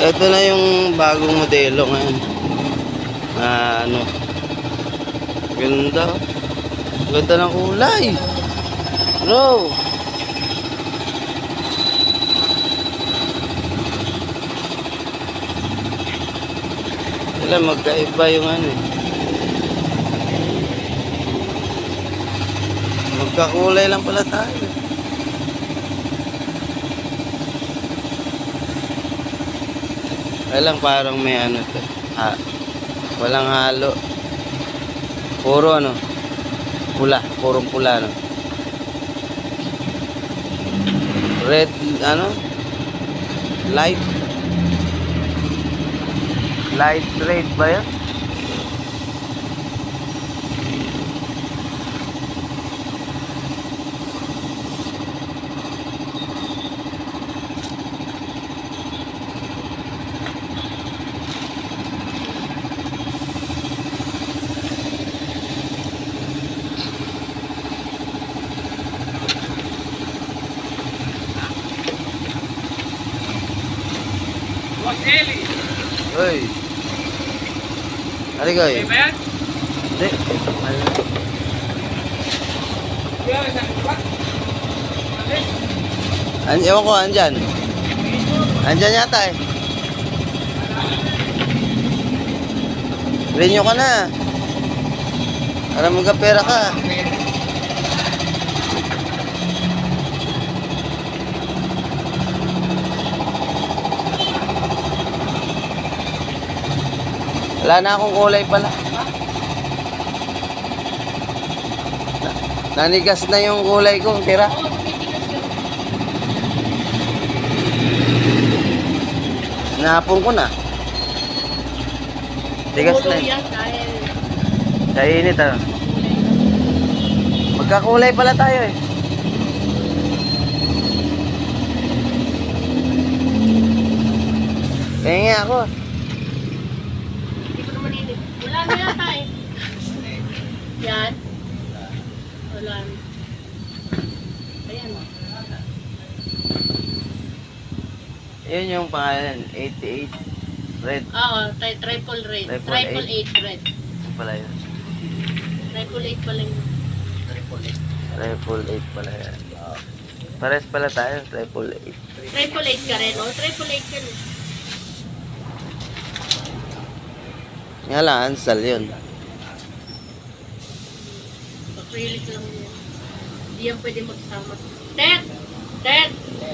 Ito na yung bagong modelo ngayon. Ano. Ganda. Ganda ng kulay. Bro. Sila magkaiba yung ano eh. Magkakulay lang pala tayo. Kaya lang parang may ano to. Walang halo. Puro ano. Pula. Purong pula no. Red ano. Light red ba yan? Uy. Ari ko eh. Hindi. Ewan ko, andyan. Andyan yata eh. Renew ka na. Para magkapera ka. Wala na akong kulay pala. Nanigas na yung kulay ko, tira. Nahapon ko na. Tigas na. Sa init ah. Magkakulay pala tayo eh. Kaya nga ako. Wala na yata eh. Yan. Wala na. Ayan. Yun yung pangalan, 88 red. Oo, triple red. Triple 8 red. Pala yun. Triple 8 pala yun. Triple 8 pala yan. Pares pala tayo, triple 8. Triple 8 ka rin, oh. Triple 8 ka rin. Nga lang, ansal yun. Acrylic lang yun. Hindi yan pwede magsama. Ted!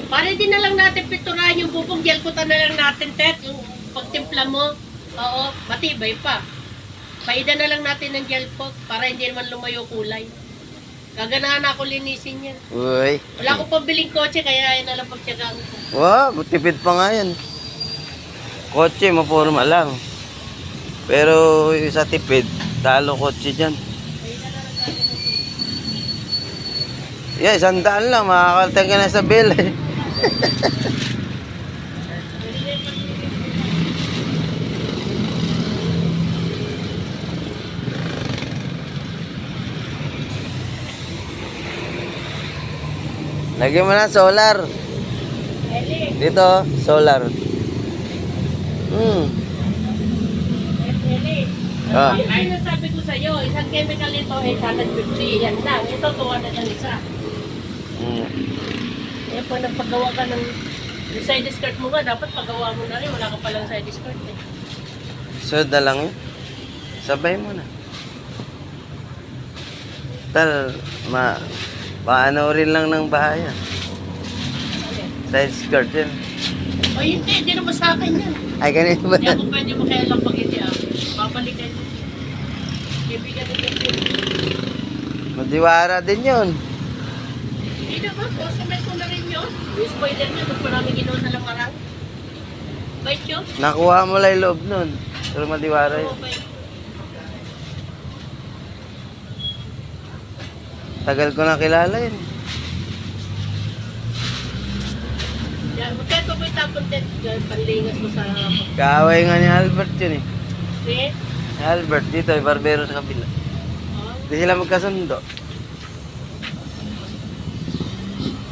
Para din na lang natin piturahan yung bubong. Gelputan na lang natin, Ted. Yung pagtimpla mo. Oo, matibay pa. Paidan na lang natin ng gelpot para hindi naman lumayo kulay. Gaganahan ako linisin yan. Uy. Wala akong pambiling kotse kaya yun na lang pagtyagaan ko. Wow, tipid pa nga yan. Kotse, mapurma lang. Pero yung sa tipid, talo kotse dyan. Yeah, 100 lang, makakaltang ka na sa bill eh. Lagyan mo na solar. Dito, solar. Ah. Ay, nasabi ko sa'yo, isang chemical ito ay 150. Yan lang. Ito, 200 ang isa. Eh, pag nagpagawa ka ng yung side skirt mo nga, dapat pagawa mo na rin. Wala ka palang side skirt eh. So, na lang yun. Sabay mo na. Paano rin lang ng bahaya. Side skirt yun. O hindi, hindi naman sa akin yan. Ay, ganito ba? Hindi ako pwede makialam pag hindi ah. Babalikan yun. Kaibigan din yun. Madiwara din yun. Hindi naman, customer ko na rin yun. Yung spoiler nyo, mas maraming ginawa na lang parang. Bait yun? Nakuha mo lang yung loob nun. Pero madiwara yun. Oo, bait. Tagal ko na kilala yun. Yan, magkaya ko may tapon din. Panlingas mo sa hapon. Kaaway nga ni Albert yun eh. See? Albert, dito ay barbero sa kabila. Oh. Hindi sila magkasundo.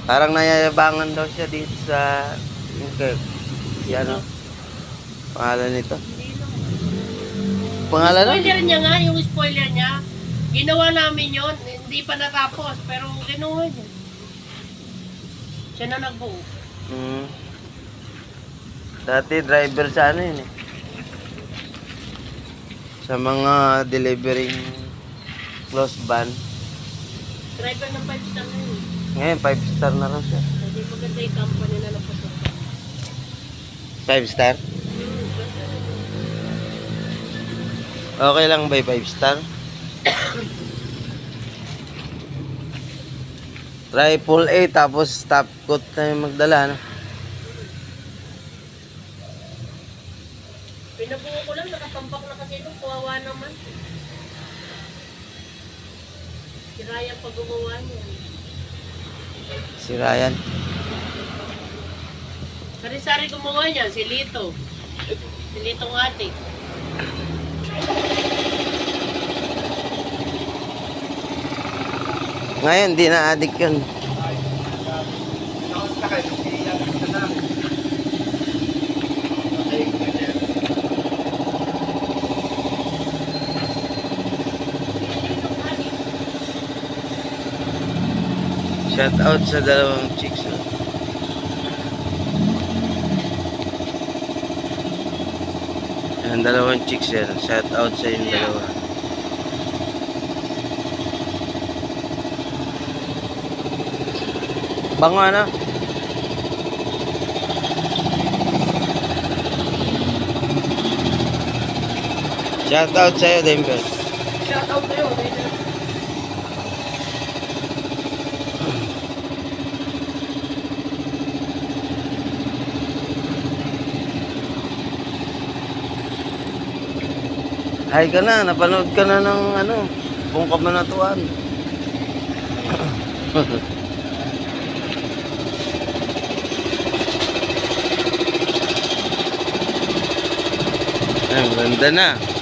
Parang nayayabangan daw siya dito sa yung ano, Pangalan nito? Hindi lang. Pangalan lang? Spoiler niya nga, yung spoiler niya. Ginawa namin yon, hindi pa natapos, pero ginawa niya. Siya na nagbuo. Hmm. Dati driver sa ano yun eh. Sa mga delivering close van. Driver ng 5 star na yun. Ngayon, 5 star na raw siya. Hindi maganda yung company na napasok. 5 star? Okay lang ba yung 5 star? Triple A tapos top coat na yung magdala, no? Pinabuo ko lang, nakatambak na kasi ito, kawawa naman. Si Ryan pag gumawa niya. Si Ryan. Sari-sari gumawa niya, si Lito. Si Lito ng ate. Ngayon, di na addict yun. Shout out sa dalawang chicks. No? Ang dalawang chicks yan. Shout out sa yung dalawa. Bango ano? Shout out sa'yo, Denver. Shout out sa'yo. Hi ka na, napanood ka na ng ano, Buong Kabanatuan. Ang ganda na.